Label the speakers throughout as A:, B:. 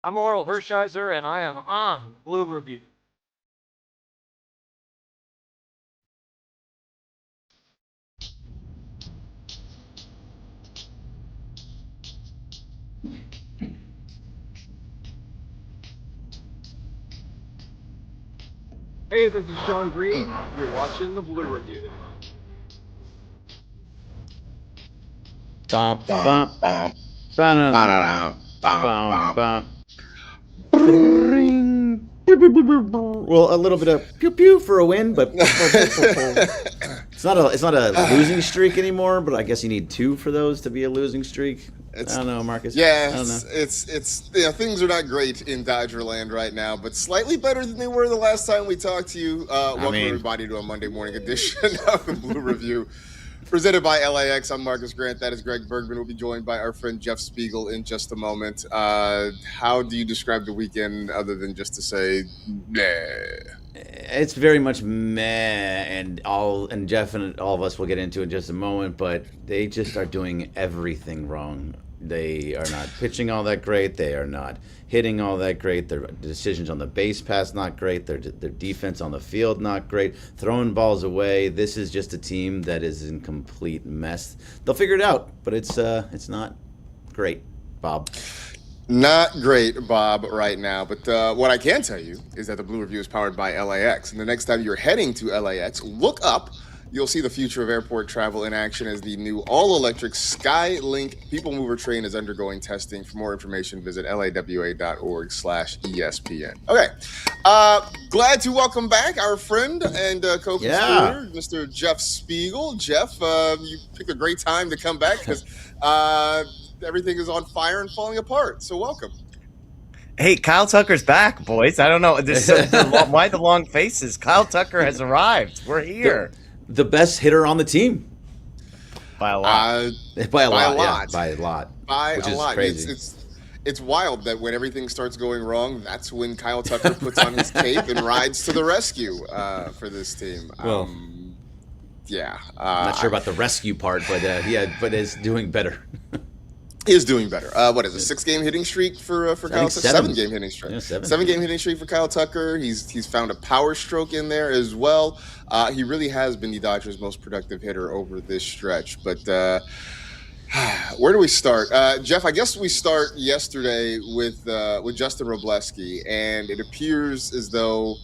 A: I'm Oral Hershiser, and I am on Blue Review. Hey, this is Sean Green. You're watching the Blue Review.
B: Bum,
C: Bum,
B: bum,
C: bum,
B: bum,
C: ba-da-da,
B: bum,
C: bum, bum.
B: bum. Ring. Well, a little bit of pew pew for a win, but it's not a losing streak anymore. But I guess you need 2 for those to be a losing streak. I don't know, Marcus.
C: Yeah,
B: I don't know.
C: it's things are not great in Dodgerland right now, but slightly better than they were the last time we talked to you. Welcome everybody to a Monday morning edition of the Blue Review, presented by LAX. I'm Marcus Grant. That is Greg Bergman. We'll be joined by our friend Jeff Spiegel in just a moment. How do you describe the weekend other than just to say, nah?
B: It's very much meh, and Jeff and all of us will get into in just a moment. But they just are doing everything wrong. They are not pitching all that great. They are not hitting all that great. Their decisions on the base pass not great. Their defense on the field not great. Throwing balls away. This is just a team that is in complete mess. They'll figure it out, but it's not great, Bob.
C: Not great, Bob, right now. But what I can tell you is that the Blue Review is powered by LAX. And the next time you're heading to LAX, look up. You'll see the future of airport travel in action as the new all-electric Skylink People Mover train is undergoing testing. For more information, visit lawa.org/ESPN. Okay. Glad to welcome back our friend and co-conspirator, Mr. Jeff Spiegel. Jeff, you picked a great time to come back because everything is on fire and falling apart. So welcome.
D: Hey, Kyle Tucker's back, boys. I don't know why the long faces. Kyle Tucker has arrived. We're here.
B: The best hitter on the team.
D: By a lot.
B: By a lot. Which is crazy.
C: It's wild that when everything starts going wrong, that's when Kyle Tucker puts on his cape and rides to the rescue for this team.
B: Well,
C: yeah.
B: I'm not sure about the rescue part, but is doing better.
C: He is doing better. What is it? 6-game hitting streak for Kyle Tucker? 7-game hitting streak.
B: Yeah,
C: 7-game hitting streak for Kyle Tucker. He's found a power stroke in there as well. He really has been the Dodgers' most productive hitter over this stretch. But where do we start, Jeff? I guess we start yesterday with Justin Robleski, and it appears as though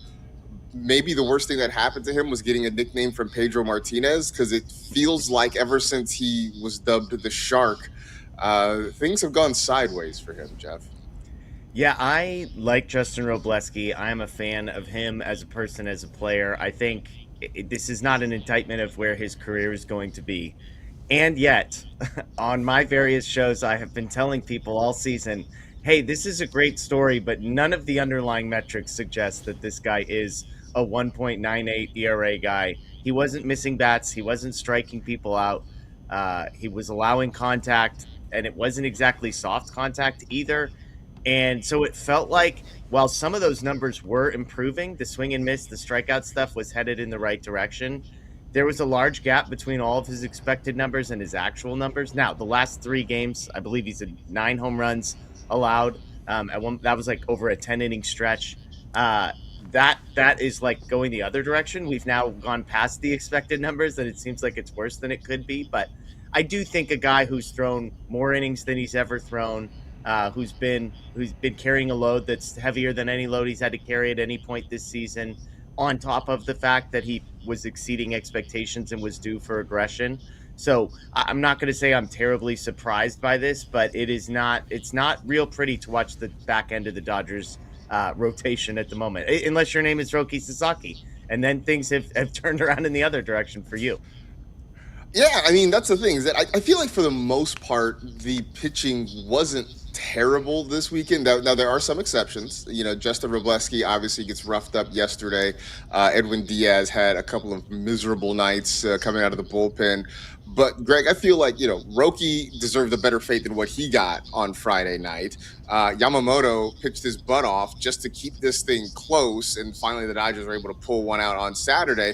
C: maybe the worst thing that happened to him was getting a nickname from Pedro Martinez, because it feels like ever since he was dubbed the Shark, things have gone sideways for him, Jeff.
D: Yeah, I like Justin Robleski. I'm a fan of him as a person, as a player. I think this is not an indictment of where his career is going to be. And yet, on my various shows, I have been telling people all season, hey, this is a great story, but none of the underlying metrics suggest that this guy is a 1.98 ERA guy. He wasn't missing bats. He wasn't striking people out. He was allowing contact, and it wasn't exactly soft contact either. And so it felt like while some of those numbers were improving, the swing and miss, the strikeout stuff was headed in the right direction. There was a large gap between all of his expected numbers and his actual numbers. Now, the last 3 games, I believe he's at 9 home runs allowed. That was like over a 10-inning stretch. That is like going the other direction. We've now gone past the expected numbers, and it seems like it's worse than it could be. But I do think a guy who's thrown more innings than he's ever thrown, who's been carrying a load that's heavier than any load he's had to carry at any point this season, on top of the fact that he was exceeding expectations and was due for aggression. So I'm not going to say I'm terribly surprised by this, but it's not real pretty to watch the back end of the Dodgers rotation at the moment, unless your name is Roki Sasaki, and then things have turned around in the other direction for you.
C: Yeah, I mean, that's the thing, is that I feel like for the most part, the pitching wasn't terrible this weekend. Now there are some exceptions. You know, Justin Robleski obviously gets roughed up yesterday. Edwin Diaz had a couple of miserable nights coming out of the bullpen. But, Greg, I feel like, Roki deserved a better fate than what he got on Friday night. Yamamoto pitched his butt off just to keep this thing close, and finally the Dodgers were able to pull one out on Saturday.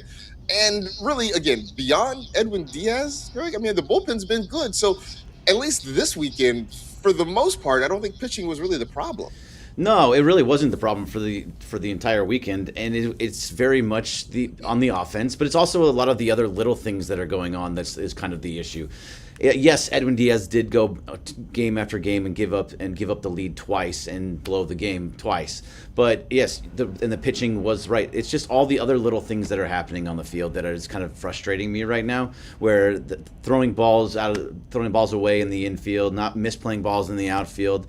C: And really, again, beyond Edwin Diaz, Greg, I mean, the bullpen's been good. So at least this weekend, for the most part, I don't think pitching was really the problem.
B: No, it really wasn't the problem for the entire weekend, and it's very much on the offense, but it's also a lot of the other little things that are going on that is kind of the issue. Yes, Edwin Diaz did go game after game and give up the lead twice and blow the game twice. But yes, the pitching was right. It's just all the other little things that are happening on the field that are just kind of frustrating me right now. Where throwing balls away in the infield, not misplaying balls in the outfield,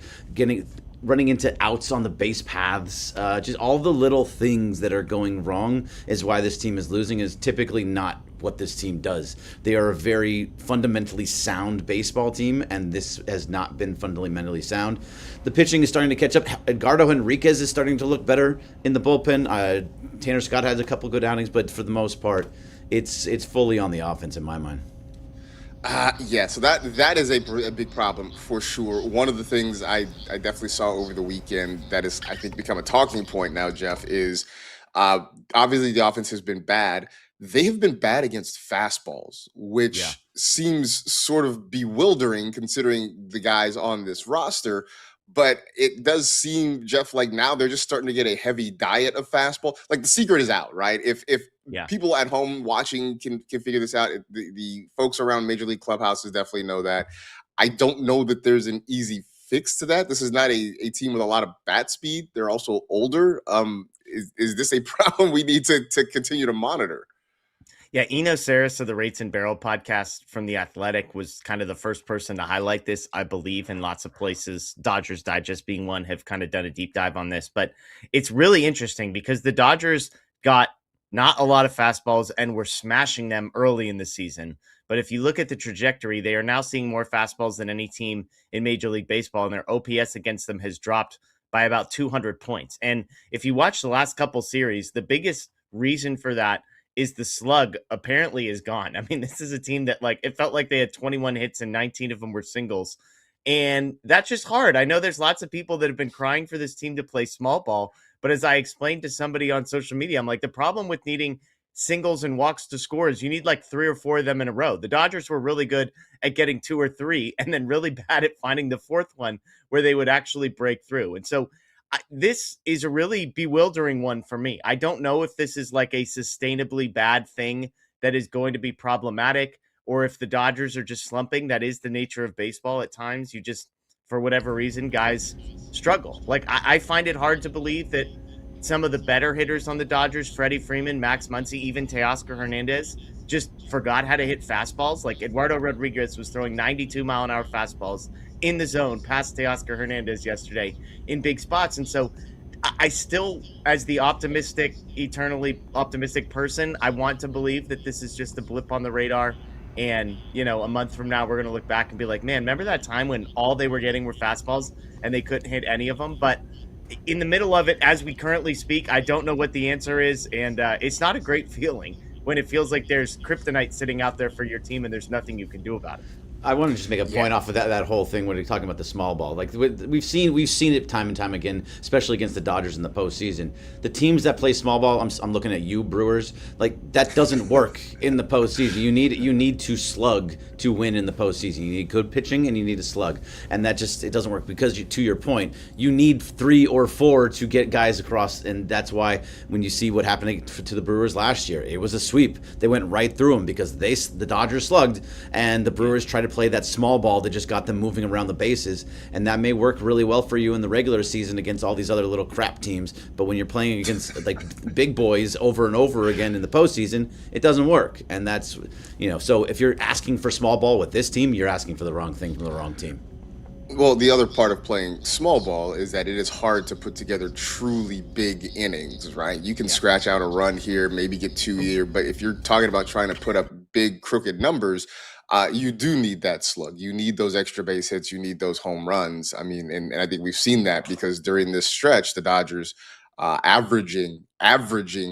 B: running into outs on the base paths, just all the little things that are going wrong is why this team is losing. Is typically not what this team does. They are a very fundamentally sound baseball team, and this has not been fundamentally sound. The pitching is starting to catch up. Edgardo Henriquez is starting to look better in the bullpen. Tanner Scott has a couple good outings, but for the most part, it's fully on the offense in my mind.
C: Yeah, so that is a big problem for sure. One of the things I definitely saw over the weekend that has, I think, become a talking point now, Jeff, is obviously the offense has been bad. They have been bad against fastballs, which seems sort of bewildering considering the guys on this roster. But it does seem, Jeff, like now they're just starting to get a heavy diet of fastball. Like the secret is out, right? If people at home watching can figure this out, the folks around Major League clubhouses definitely know that. I don't know that there's an easy fix to that. This is not a team with a lot of bat speed. They're also older. Is this a problem we need to continue to monitor?
D: Yeah, Eno Saris of the Rates and Barrel podcast from The Athletic was kind of the first person to highlight this, I believe, in lots of places. Dodgers Digest being one have kind of done a deep dive on this. But it's really interesting because the Dodgers got not a lot of fastballs and were smashing them early in the season. But if you look at the trajectory, they are now seeing more fastballs than any team in Major League Baseball, and their OPS against them has dropped by about 200 points. And if you watch the last couple series, the biggest reason for that is the slug apparently is gone. I mean, this is a team that, like, it felt like they had 21 hits and 19 of them were singles. And that's just hard. I know there's lots of people that have been crying for this team to play small ball. But as I explained to somebody on social media, I'm like, the problem with needing singles and walks to score is you need like 3 or 4 of them in a row. The Dodgers were really good at getting 2 or 3 and then really bad at finding the fourth one where they would actually break through. And so this is a really bewildering one for me. I don't know if this is like a sustainably bad thing that is going to be problematic, or if the Dodgers are just slumping. That is the nature of baseball. At times, you just, for whatever reason, guys struggle. Like, I find it hard to believe that some of the better hitters on the Dodgers, Freddie Freeman, Max Muncy, even Teoscar Hernandez, just forgot how to hit fastballs. Like, Eduardo Rodriguez was throwing 92-mile-an-hour fastballs in the zone past Teoscar Hernandez yesterday in big spots. And so I still, as the eternally optimistic person, I want to believe that this is just a blip on the radar. And, a month from now, we're going to look back and be like, man, remember that time when all they were getting were fastballs and they couldn't hit any of them? But in the middle of it, as we currently speak, I don't know what the answer is. And it's not a great feeling when it feels like there's kryptonite sitting out there for your team and there's nothing you can do about it.
B: I want to just make a point off of that whole thing when you're talking about the small ball. Like we've seen it time and time again, especially against the Dodgers in the postseason. The teams that play small ball, I'm looking at you, Brewers. Like, that doesn't work in the postseason. You need to slug to win in the postseason. You need good pitching and you need a slug, and it doesn't work because to your point, you need 3 or 4 to get guys across, and that's why when you see what happened to the Brewers last year, it was a sweep. They went right through them because the Dodgers slugged, and the Brewers tried to play that small ball that just got them moving around the bases, and that may work really well for you in the regular season against all these other little crap teams, but when you're playing against like big boys over and over again in the postseason, it doesn't work. And that's, so if you're asking for small ball with this team, you're asking for the wrong thing from the wrong team.
C: Well, the other part of playing small ball is that it is hard to put together truly big innings, right? You can scratch out a run here, maybe get 2 here, but if you're talking about trying to put up big crooked numbers, you do need that slug. You need those extra base hits. You need those home runs. I mean, and I think we've seen that because during this stretch, the Dodgers averaging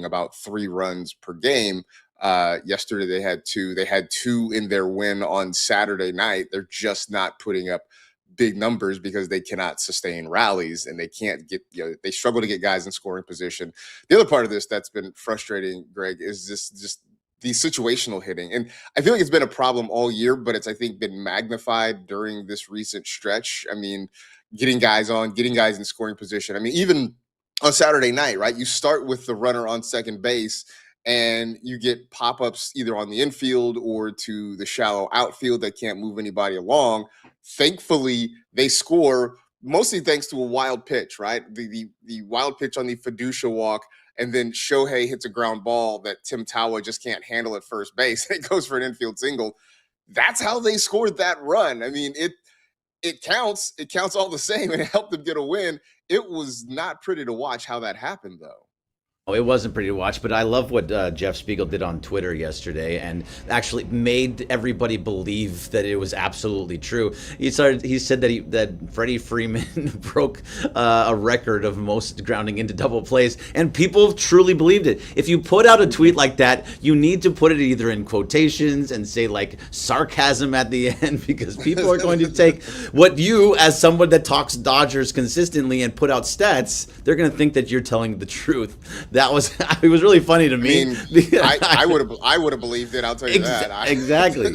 C: about 3 runs per game. Yesterday they had 2. They had 2 in their win on Saturday night. They're just not putting up big numbers because they cannot sustain rallies, and they can't get, they struggle to get guys in scoring position. The other part of this that's been frustrating, Greg, is just the situational hitting. And I feel like it's been a problem all year, but it's, I think, been magnified during this recent stretch. I mean, getting guys on, getting guys in scoring position. I mean, even on Saturday night, right? You start with the runner on second base and you get pop-ups either on the infield or to the shallow outfield that can't move anybody along. Thankfully, they score mostly thanks to a wild pitch, right? The wild pitch on the Fiducia walk, and then Shohei hits a ground ball that Tim Tawa just can't handle at first base. It goes for an infield single. That's how they scored that run. I mean, it counts. It counts all the same, and it helped them get a win. It was not pretty to watch how that happened, though.
B: Oh, it wasn't pretty to watch, but I love what Jeff Spiegel did on Twitter yesterday, and actually made everybody believe that it was absolutely true. He said that Freddie Freeman broke a record of most grounding into double plays, and people truly believed it. If you put out a tweet like that, you need to put it either in quotations and say like sarcasm at the end, because people are going to take what you, as someone that talks Dodgers consistently and put out stats, they're going to think that you're telling the truth. It was really funny to me.
C: I mean, I would have believed it. I'll tell you that.
B: Exactly.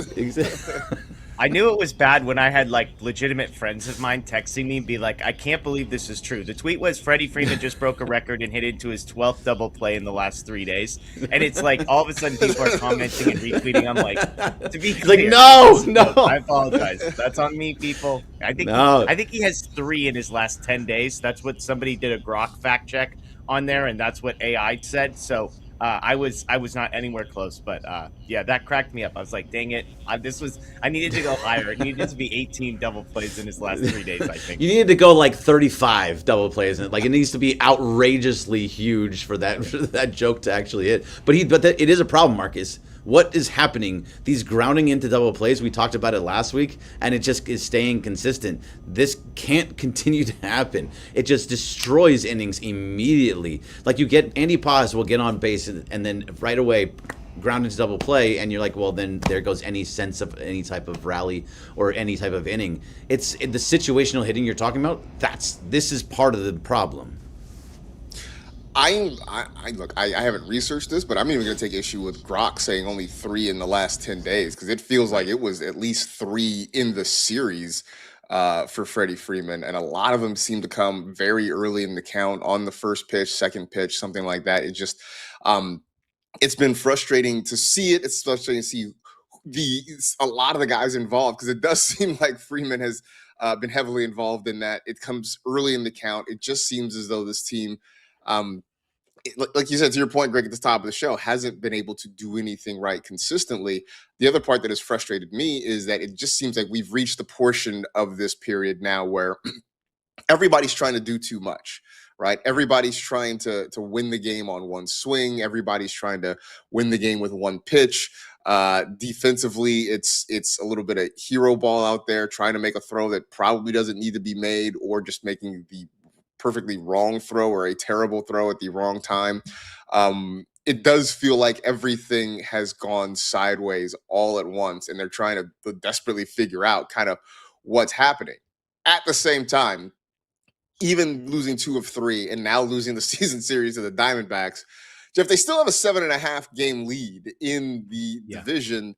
D: I knew it was bad when I had like legitimate friends of mine texting me and be like, I can't believe this is true. The tweet was Freddie Freeman just broke a record and hit into his 12th double play in the last 3 days. And it's like all of a sudden people are commenting and retweeting. I'm like, to be clear,
B: no.
D: I apologize. That's on me, people. I think he has 3 in his last 10 days. That's what somebody did a Grok fact check on there, and that's what AI said. So I was not anywhere close, but yeah, that cracked me up. I was like, dang it, I needed to go higher. It needed to be 18 double plays in his last 3 days, I think.
B: You needed to go like 35 double plays, and like it needs to be outrageously huge for that joke to actually hit. But it is a problem, Marcus. What is happening? These grounding into double plays, we talked about it last week, and it just is staying consistent. This can't continue to happen. It just destroys innings immediately. Like you get Andy Paz will get on base and then right away ground into double play, and you're like, well, then there goes any sense of any type of rally or any type of inning. It's the situational hitting you're talking about. This is part of the problem.
C: I haven't researched this, but I'm even going to take issue with Grok saying only 3 in the last 10 days, because it feels like it was at least 3 in the series for Freddie Freeman, and a lot of them seem to come very early in the count on the first pitch, second pitch, something like that. It just it's been frustrating to see it. It's frustrating to see a lot of the guys involved, because it does seem like Freeman has been heavily involved in that. It comes early in the count. It just seems as though this team, like you said, to your point, Greg, at the top of the show, hasn't been able to do anything right consistently. The other part that has frustrated me is that it just seems like we've reached the portion of this period now where everybody's trying to do too much, right? Everybody's trying to win the game on one swing. Everybody's trying to win the game with one pitch. Defensively, it's a little bit of hero ball out there, trying to make a throw that probably doesn't need to be made, or just making the perfectly wrong throw or a terrible throw at the wrong time. It does feel like everything has gone sideways all at once, and they're trying to desperately figure out kind of what's happening. At the same time, even losing 2 of 3 and now losing the season series to the Diamondbacks, Jeff, they still have a 7.5 game lead in the division.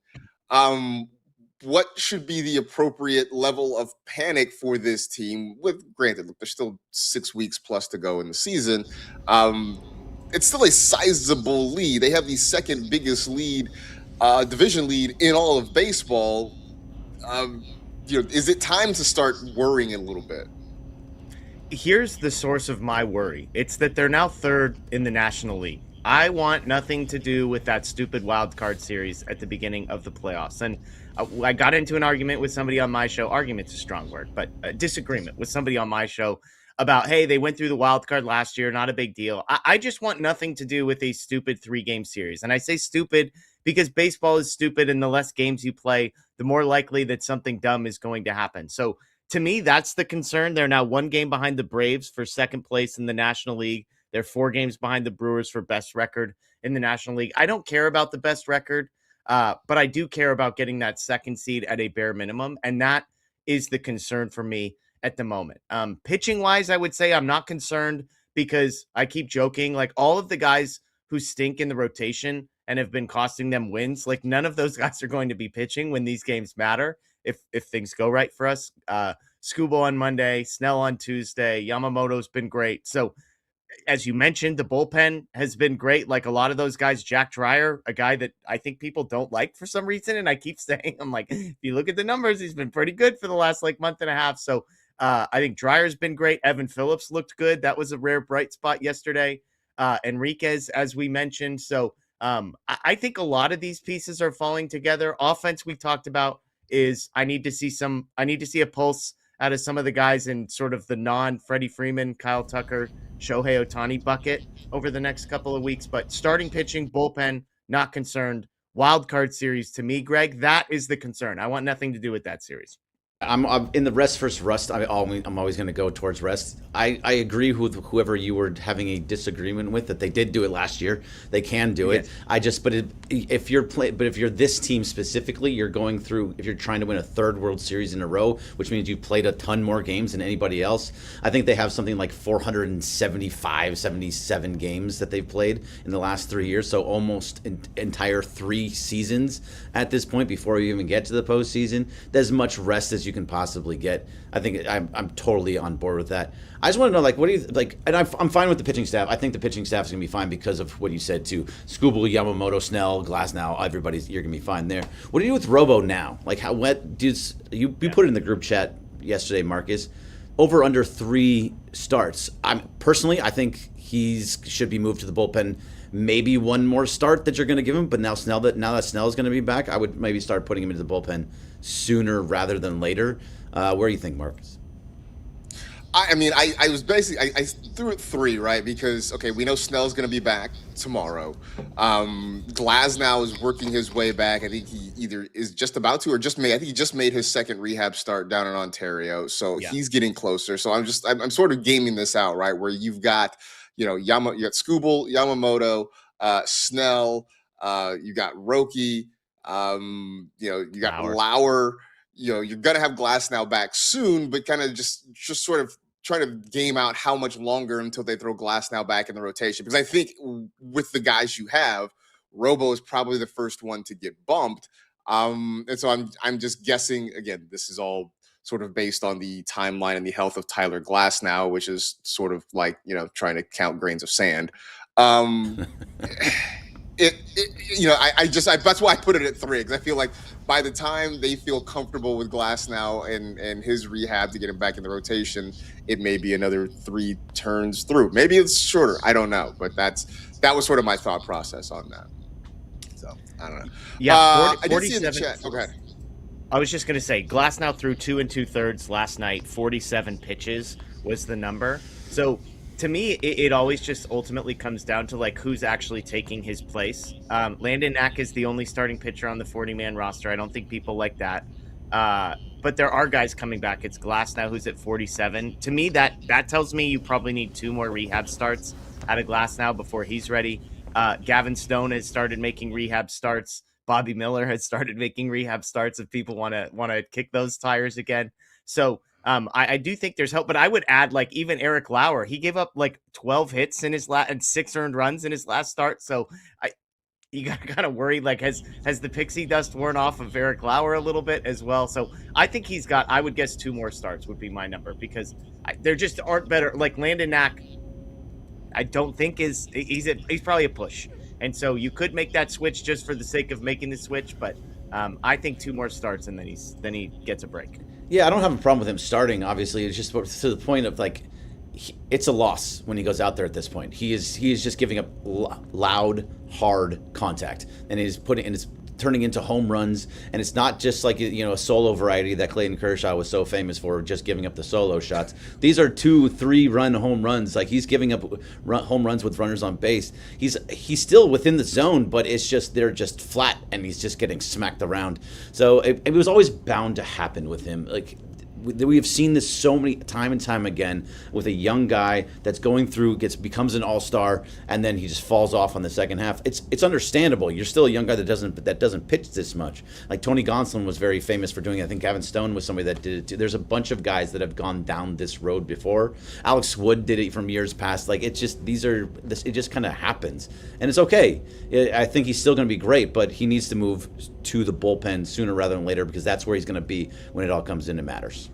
C: What should be the appropriate level of panic for this team? With granted, look, there's still 6 weeks plus to go in the season. It's still a sizable lead. They have the second biggest lead, division lead in all of baseball. Is it time to start worrying a little bit?
D: Here's the source of my worry. It's that they're now 3rd in the National League. I want nothing to do with that stupid wild card series at the beginning of the playoffs. And I got into an argument with somebody on my show. Argument's a strong word, but a disagreement with somebody on my show about, hey, they went through the wild card last year, not a big deal. I just want nothing to do with a stupid 3-game series. And I say stupid because baseball is stupid, and the less games you play, the more likely that something dumb is going to happen. So to me, that's the concern. They're now 1 game behind the Braves for second place in the National League. They're 4 games behind the Brewers for best record in the National League. I don't care about the best record, but I do care about getting that second seed at a bare minimum, and that is the concern for me at the moment. Pitching-wise, I would say I'm not concerned, because I keep joking, like all of the guys who stink in the rotation and have been costing them wins, like none of those guys are going to be pitching when these games matter if things go right for us. Skubal on Monday, Snell on Tuesday. Yamamoto's been great. So as you mentioned, the bullpen has been great. Like a lot of those guys, Jack Dreyer, a guy that I think people don't like for some reason. And I keep saying, I'm like, if you look at the numbers, he's been pretty good for the last like month and a half. So I think Dreyer's been great. Evan Phillips looked good. That was a rare bright spot yesterday. Enriquez, as we mentioned. So I think a lot of these pieces are falling together. Offense we talked about is I need to see a pulse out of some of the guys in sort of the non-Freddie Freeman, Kyle Tucker, Shohei Ohtani bucket over the next couple of weeks. But starting pitching, bullpen, not concerned. Wild card series, to me, Greg, that is the concern. I want nothing to do with that series.
B: I'm in the rest versus rust. I'm always going to go towards rest. I agree with whoever you were having a disagreement with that they did do it last year. They can do it. If you're this team specifically, you're going through. If you're trying to win a third World Series in a row, which means you played a ton more games than anybody else. I think they have something like 475, 77 games that they've played in the last 3 years. So almost entire 3 seasons at this point before you even get to the postseason. There's much rest as you can possibly get. I think I'm totally on board with that. I just want to know, like, what do you like? And I'm fine with the pitching staff. I think the pitching staff is going to be fine because of what you said too. Skubal, Yamamoto, Snell, Glasnow, you're going to be fine there. What do you do with Robo now? Like, how wet dudes? You put it in the group chat yesterday, Marcus. Over under 3 starts. I think should be moved to the bullpen. Maybe one more start that you're going to give him, but now that Snell is going to be back, I would maybe start putting him into the bullpen sooner rather than later. Where do you think, Marcus?
C: I was basically I threw it 3, right? Because okay, we know Snell's going to be back tomorrow. Glasnow is working his way back. I think he either is just about to or just made. I think he just made his second rehab start down in Ontario, so he's getting closer. So I'm sort of gaming this out, right? Where you've got you got Skubal, Yamamoto, Snell, you got Roki, you got Lauer. You're gonna have Glasnow back soon, but kind of just sort of try to game out how much longer until they throw Glasnow back in the rotation. Because I think with the guys you have, Robo is probably the first one to get bumped. And so I'm just guessing, again, this is all sort of based on the timeline and the health of Tyler Glasnow, which is sort of like, trying to count grains of sand. That's why I put it at 3, because I feel like by the time they feel comfortable with Glasnow and his rehab to get him back in the rotation, it may be another 3 turns through. Maybe it's shorter. I don't know, but that was sort of my thought process on that. So I don't know.
D: Yeah,
C: I did see in the chat. Okay.
D: I was just going to say, Glasnow threw 2 2/3 last night. 47 pitches was the number. So to me, it always just ultimately comes down to like who's actually taking his place. Landon Knack is the only starting pitcher on the 40-man roster. I don't think people like that. But there are guys coming back. It's Glasnow who's at 47. To me, that tells me you probably need 2 more rehab starts out of Glasnow before he's ready. Gavin Stone has started making rehab starts. Bobby Miller has started making rehab starts if people want to kick those tires again. So I do think there's hope, but I would add like even Eric Lauer. He gave up like 12 hits in his and 6 earned runs in his last start. So you got to kind of worry, like has the pixie dust worn off of Eric Lauer a little bit as well. So I think he's got, I would guess 2 more starts would be my number, because there just aren't better. Like Landon Knack, I don't think he's probably a push. And so you could make that switch just for the sake of making the switch, but I think 2 more starts and then he gets a break.
B: Yeah, I don't have a problem with him starting. Obviously, it's just to the point of like, it's a loss when he goes out there at this point. He is just giving up loud, hard contact, and it's turning into home runs. And it's not just like a solo variety that Clayton Kershaw was so famous for, just giving up the solo shots. These are 2-3 run home runs. Like he's giving up home runs with runners on base. He's still within the zone, but it's just they're just flat, and he's just getting smacked around. So it was always bound to happen with him. Like we have seen this so many time and time again with a young guy that's going through, becomes an all-star, and then he just falls off on the second half. It's understandable. You're still a young guy that doesn't pitch this much. Like Tony Gonsolin was very famous for doing it. I think Gavin Stone was somebody that did it too. There's a bunch of guys that have gone down this road before. Alex Wood did it from years past. Like it just kind of happens, and it's okay. I think he's still going to be great, but he needs to move to the bullpen sooner rather than later, because that's where he's going to be when it all comes into matters.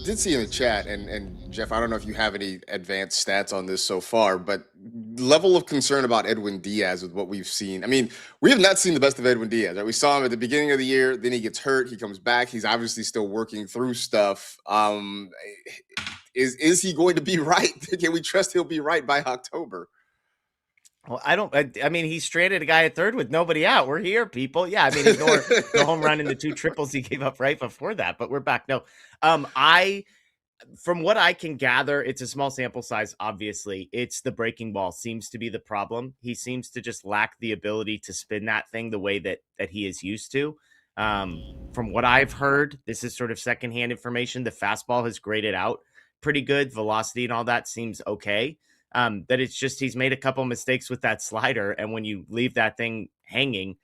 C: Did see in the chat, and Jeff, I don't know if you have any advanced stats on this so far, but level of concern about Edwin Diaz with what we've seen. I mean, we have not seen the best of Edwin Diaz. Right? We saw him at the beginning of the year, then he gets hurt, he comes back, he's obviously still working through stuff. Is he going to be right? Can we trust he'll be right by October?
D: Well, I mean, he stranded a guy at third with nobody out. We're here, people. Yeah, I mean, ignore the home run and the 2 triples he gave up right before that, but we're back. No, from what I can gather, it's a small sample size. Obviously, it's the breaking ball seems to be the problem. He seems to just lack the ability to spin that thing the way that he is used to. From what I've heard, this is sort of secondhand information. The fastball has graded out pretty good. Velocity and all that seems okay. That it's just he's made a couple mistakes with that slider, and when you leave that thing hanging,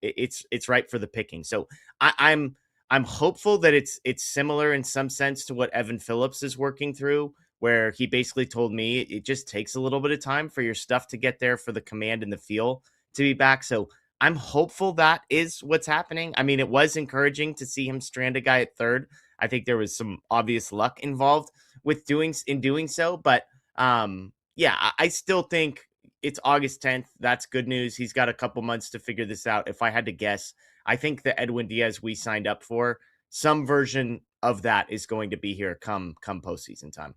D: it's ripe for the picking. So I'm hopeful that it's similar in some sense to what Evan Phillips is working through, where he basically told me it just takes a little bit of time for your stuff to get there, for the command and the feel to be back. So I'm hopeful that is what's happening. I mean, it was encouraging to see him strand a guy at third. I think there was some obvious luck involved with doing so, but yeah, I still think it's August 10th. That's good news. He's got a couple months to figure this out. If I had to guess, I think the Edwin Diaz we signed up for, some version of that is going to be here come postseason time.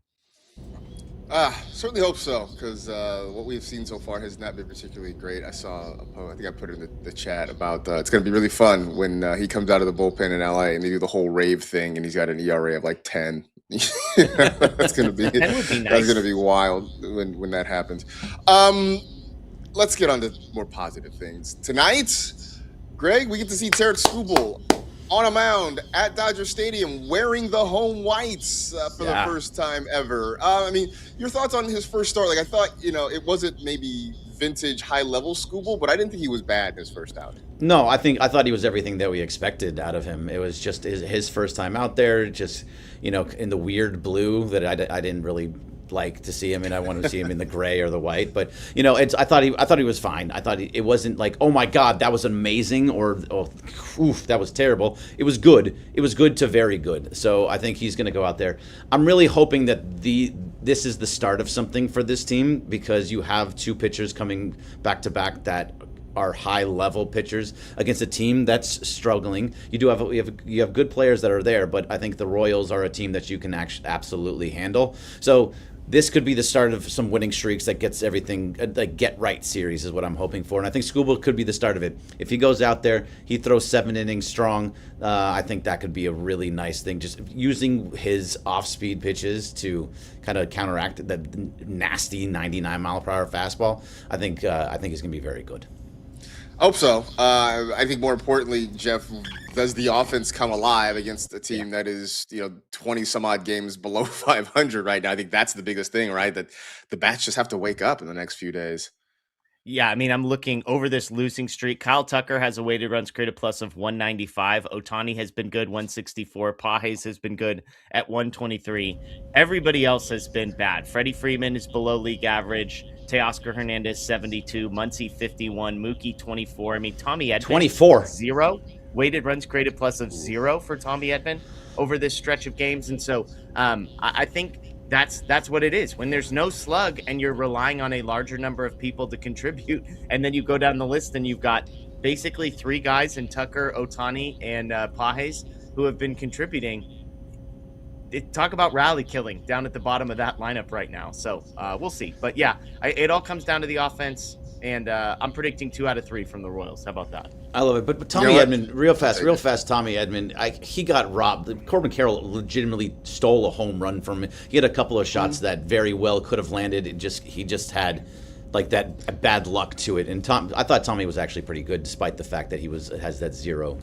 C: Certainly hope so, because what we've seen so far has not been particularly great. I saw a post, I think I put it in the chat about it's going to be really fun when he comes out of the bullpen in LA and they do the whole rave thing, and he's got an ERA of like 10. That's going to be
D: That would be nice.
C: That's going to be wild when that happens. Let's get on to more positive things tonight. Greg, we get to see Tarik Skubal on a mound at Dodger Stadium wearing the home whites for the first time ever. I mean, your thoughts on his first start? Like, I thought, it wasn't maybe vintage high-level Skubal, but I didn't think he was bad in his first outing.
B: No, I thought he was everything that we expected out of him. It was just his first time out there, just, in the weird blue that I didn't really like to see him in. I wanted to see him in the gray or the white, but I thought he was fine. I thought it wasn't like, oh my God, that was amazing, or oof, that was terrible. It was good. It was good to very good. So I think he's going to go out there. I'm really hoping that this is the start of something for this team, because you have 2 pitchers coming back to back that are high level pitchers against a team that's struggling. You have good players that are there, but I think the Royals are a team that you can absolutely handle. So this could be the start of some winning streaks that gets everything, like get right series is what I'm hoping for. And I think Skubal could be the start of it. If he goes out there, he throws 7 innings strong, I think that could be a really nice thing. Just using his off-speed pitches to kind of counteract that nasty 99-mile-per-hour fastball. I think he's going to be very good.
C: I hope so. I think more importantly, Jeff, does the offense come alive against a team that is, 20 some odd games below 500 right now? I think that's the biggest thing, right? That the bats just have to wake up in the next few days.
D: Yeah, I mean, I'm looking over this losing streak. Kyle Tucker has a weighted runs created plus of 195. Ohtani has been good, 164. Pages has been good at 123. Everybody else has been bad. Freddie Freeman is below league average. Teoscar Hernandez, 72. Muncy, 51. Mookie, 24. I mean, Tommy Edman,
B: 24.
D: 0. Weighted runs created plus of 0 for Tommy Edman over this stretch of games. And so I think that's what it is. When there's no slug and you're relying on a larger number of people to contribute, and then you go down the list and you've got basically 3 guys in Tucker, Ohtani, and Pages who have been contributing. Talk about rally killing down at the bottom of that lineup right now. So we'll see. But yeah, it all comes down to the offense, and I'm predicting 2 out of 3 from the Royals. How about that?
B: I love it. But Tommy Edman, real fast, Tommy Edman, he got robbed. Corbin Carroll legitimately stole a home run from him. He had a couple of shots that very well could have landed. He just had like that bad luck to it. And I thought Tommy was actually pretty good, despite the fact that he has that 0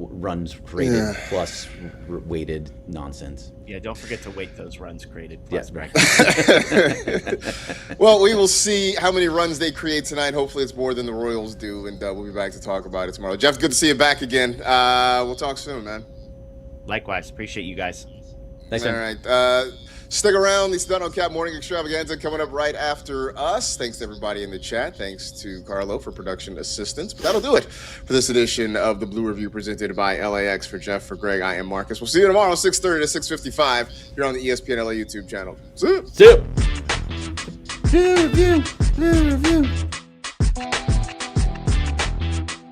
B: runs created plus weighted nonsense.
D: Yeah, don't forget to weight those runs created plus.
B: Right.
C: Well, we will see how many runs they create tonight. Hopefully it's more than the Royals do, and we'll be back to talk about it tomorrow. Jeff, good to see you back again. We'll talk soon, man.
D: Likewise. Appreciate you guys.
B: Thanks,
C: man. All right. Stick around. The Stud on Cap Morning Extravaganza coming up right after us. Thanks to everybody in the chat. Thanks to Carlo for production assistance. But that'll do it for this edition of the Blue Review presented by LAX. For Jeff, for Greg, I am Marcus. We'll see you tomorrow 6:30 to 6:55 here on the ESPN LA YouTube channel. See ya.
B: See ya. Blue Review. Blue Review.